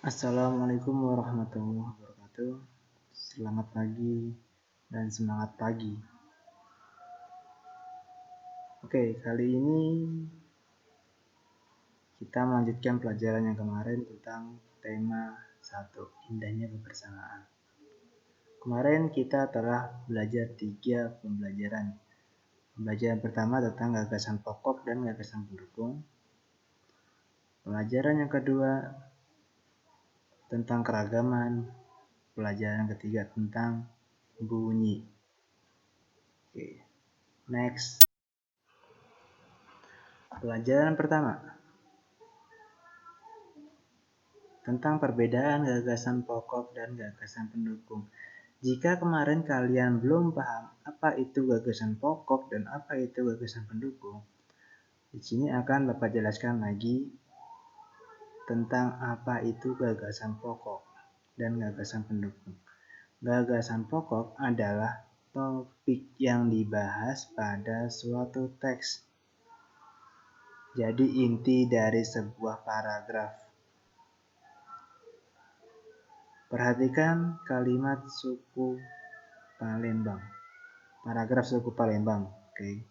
Assalamualaikum warahmatullahi wabarakatuh. Selamat pagi dan semangat pagi. Oke, kali ini kita melanjutkan pelajaran yang kemarin tentang tema 1, indahnya kebersamaan. Kemarin kita telah belajar 3 pembelajaran. Pembelajaran pertama tentang gagasan pokok dan gagasan pendukung. Pelajaran yang kedua tentang keragaman. Pelajaran ketiga tentang bunyi. Oke, next. Pelajaran pertama tentang perbedaan gagasan pokok dan gagasan pendukung. Jika kemarin kalian belum paham apa itu gagasan pokok dan apa itu gagasan pendukung, di sini akan Bapak jelaskan lagi tentang apa itu gagasan pokok dan gagasan pendukung. Gagasan pokok adalah topik yang dibahas pada suatu teks. Jadi inti dari sebuah paragraf. Perhatikan kalimat suku Palembang. Paragraf suku Palembang. Oke.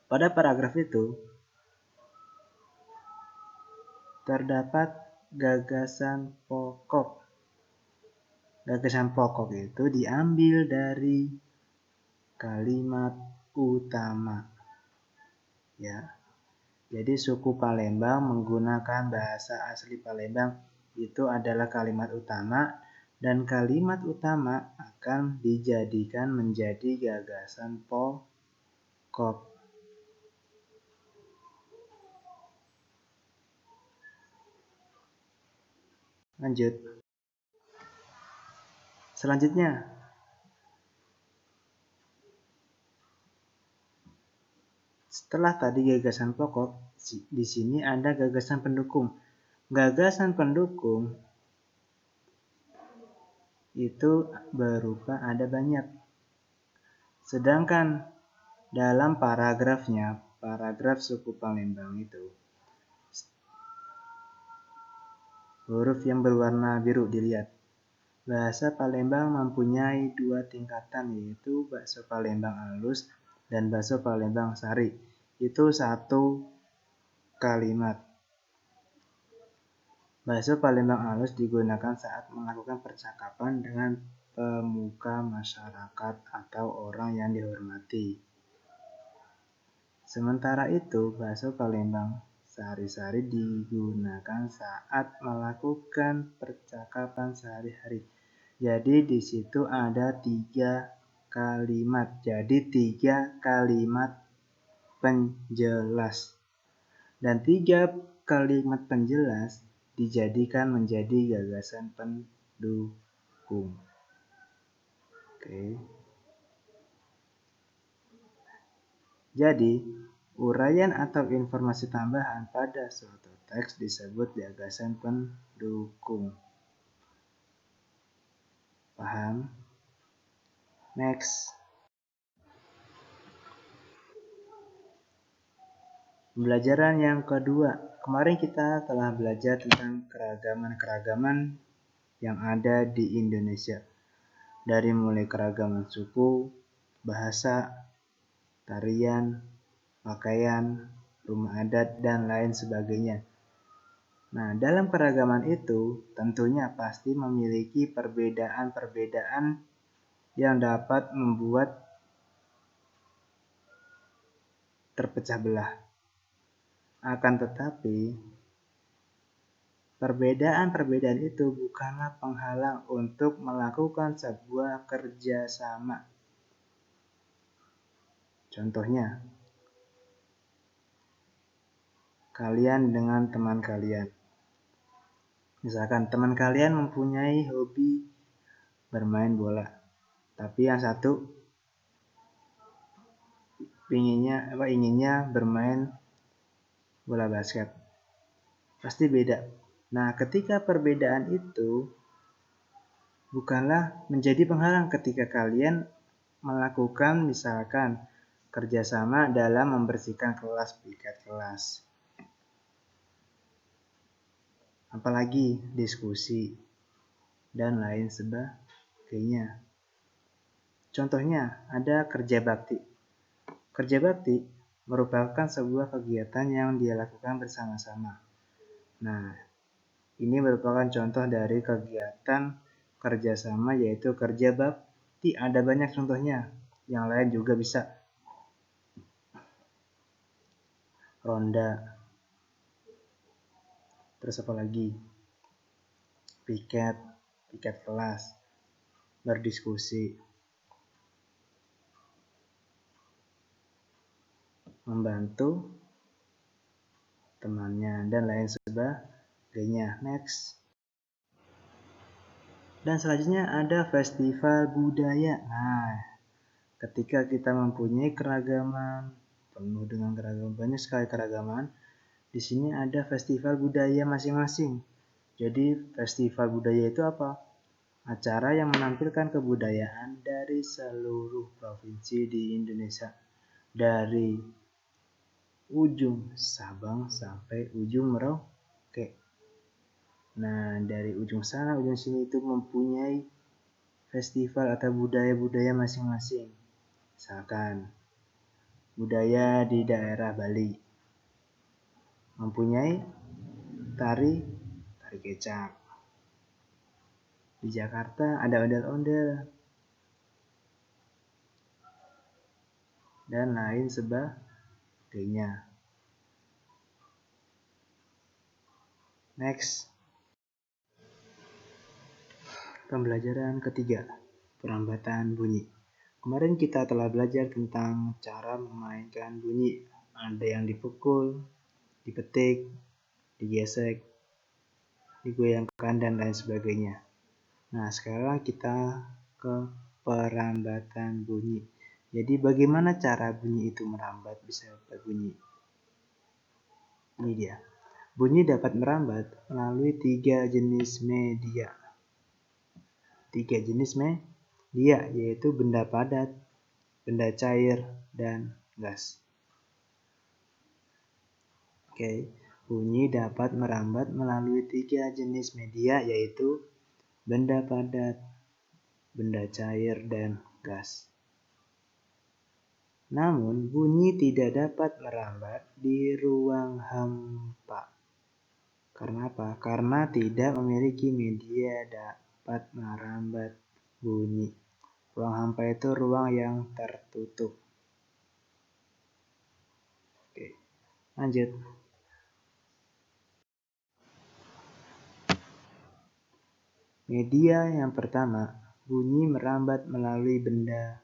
Pada paragraf itu terdapat gagasan pokok. Gagasan pokok itu diambil dari kalimat utama. Ya. Jadi suku Palembang menggunakan bahasa asli Palembang itu adalah kalimat utama, dan kalimat utama akan dijadikan menjadi gagasan pokok. Lanjut. Selanjutnya, setelah tadi gagasan pokok, di sini ada gagasan pendukung. Gagasan pendukung itu berupa ada banyak. Sedangkan dalam paragrafnya, paragraf suku Palembang itu, huruf yang berwarna biru dilihat. Bahasa Palembang mempunyai 2 tingkatan, yaitu bakso Palembang halus dan bakso Palembang sari. Itu 1 kalimat. Bakso Palembang halus digunakan saat melakukan percakapan dengan pemuka masyarakat atau orang yang dihormati. Sementara itu, bakso Palembang sari-sari digunakan saat melakukan percakapan sehari-hari. Jadi di situ ada 3 kalimat. Jadi 3 kalimat penjelas. Dan 3 kalimat penjelas dijadikan menjadi gagasan pendukung. Oke. Jadi, uraian atau informasi tambahan pada suatu teks disebut gagasan pendukung. Paham? Next. Pembelajaran yang kedua. Kemarin kita telah belajar tentang keragaman-keragaman yang ada di Indonesia. Dari mulai keragaman suku, bahasa, tarian, pakaian, rumah adat, dan lain sebagainya. Nah, dalam keragaman itu tentunya pasti memiliki perbedaan-perbedaan yang dapat membuat terpecah belah. Akan tetapi, perbedaan-perbedaan itu bukanlah penghalang untuk melakukan sebuah kerjasama. Contohnya, kalian dengan teman kalian. Misalkan teman kalian mempunyai hobi bermain bola, tapi yang satu inginnya bermain bola basket. Pasti beda. Nah, ketika perbedaan itu bukanlah menjadi penghalang ketika kalian melakukan misalkan kerjasama dalam membersihkan kelas, piket kelas, apalagi diskusi, dan lain sebagainya. Contohnya ada kerja bakti. Kerja bakti merupakan sebuah kegiatan yang dia lakukan bersama-sama. Nah, ini merupakan contoh dari kegiatan kerjasama, yaitu kerja bakti. Ada banyak contohnya, yang lain juga bisa. Ronda, terus apa lagi? Piket kelas, berdiskusi, membantu temannya, dan lain sebagainya. Next. Dan selanjutnya ada festival budaya. Nah, ketika kita mempunyai keragaman, penuh dengan keragaman, banyak sekali keragaman, di sini ada festival budaya masing-masing. Jadi festival budaya itu apa? Acara yang menampilkan kebudayaan dari seluruh provinsi di Indonesia, dari ujung Sabang sampai ujung Merauke. Nah, dari ujung sana ujung sini itu mempunyai festival atau budaya-budaya masing-masing. Misalkan budaya di daerah Bali mempunyai tari kecak. Di Jakarta ada ondel-ondel dan lain sebagainya. Next. Pembelajaran ketiga, perambatan bunyi. Kemarin kita telah belajar tentang cara memainkan bunyi. Ada yang dipukul, dipetik, digesek, digoyangkan, dan lain sebagainya. Nah, sekarang kita ke perambatan bunyi. Jadi bagaimana cara bunyi itu merambat bisa berbunyi? Ini dia. Bunyi dapat merambat melalui 3 jenis media. 3 jenis media, yaitu benda padat, benda cair, dan gas. Oke, bunyi dapat merambat melalui 3 jenis media, yaitu benda padat, benda cair, dan gas. Namun, bunyi tidak dapat merambat di ruang hampa. Karena apa? Karena tidak memiliki media dapat merambat bunyi. Ruang hampa itu ruang yang tertutup. Oke, lanjut. Media yang pertama, bunyi merambat melalui benda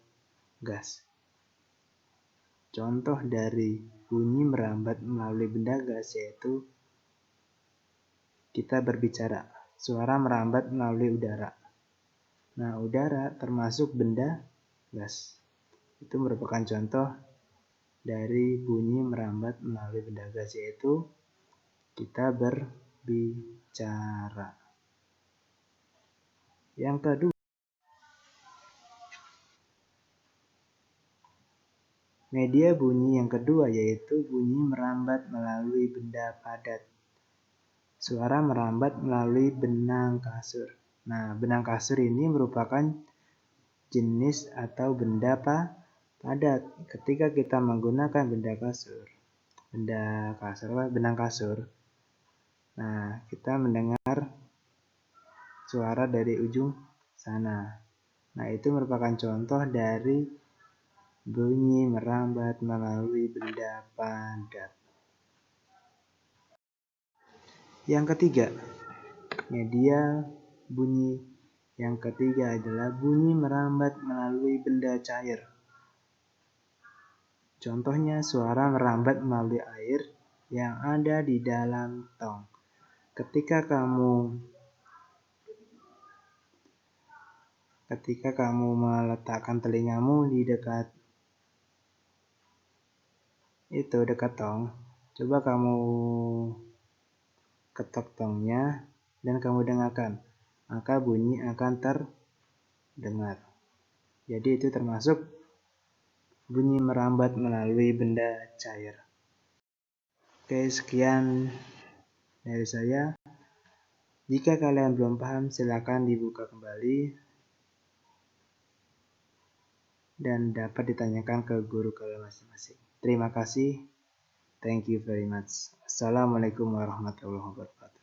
gas. Contoh dari bunyi merambat melalui benda gas yaitu kita berbicara, suara merambat melalui udara. Nah, udara termasuk benda gas. Itu merupakan contoh dari bunyi merambat melalui benda gas, yaitu kita berbicara. Yang kedua, media bunyi yang kedua yaitu bunyi merambat melalui benda padat. Suara merambat melalui benang kasur. Nah, benang kasur ini merupakan jenis atau benda padat. Ketika kita menggunakan benang kasur, nah, kita mendengar suara dari ujung sana. Nah, itu merupakan contoh dari bunyi merambat melalui benda padat. Yang ketiga, media bunyi yang ketiga adalah bunyi merambat melalui benda cair. Contohnya suara merambat melalui air yang ada di dalam tong. Ketika kamu meletakkan telingamu di dekat tong, coba kamu ketok tongnya dan kamu dengarkan, maka bunyi akan terdengar. Jadi itu termasuk bunyi merambat melalui benda cair. Oke, sekian dari saya. Jika kalian belum paham, silakan dibuka kembali dan dapat ditanyakan ke guru kalian masing-masing. Terima kasih. Thank you very much. Assalamualaikum warahmatullahi wabarakatuh.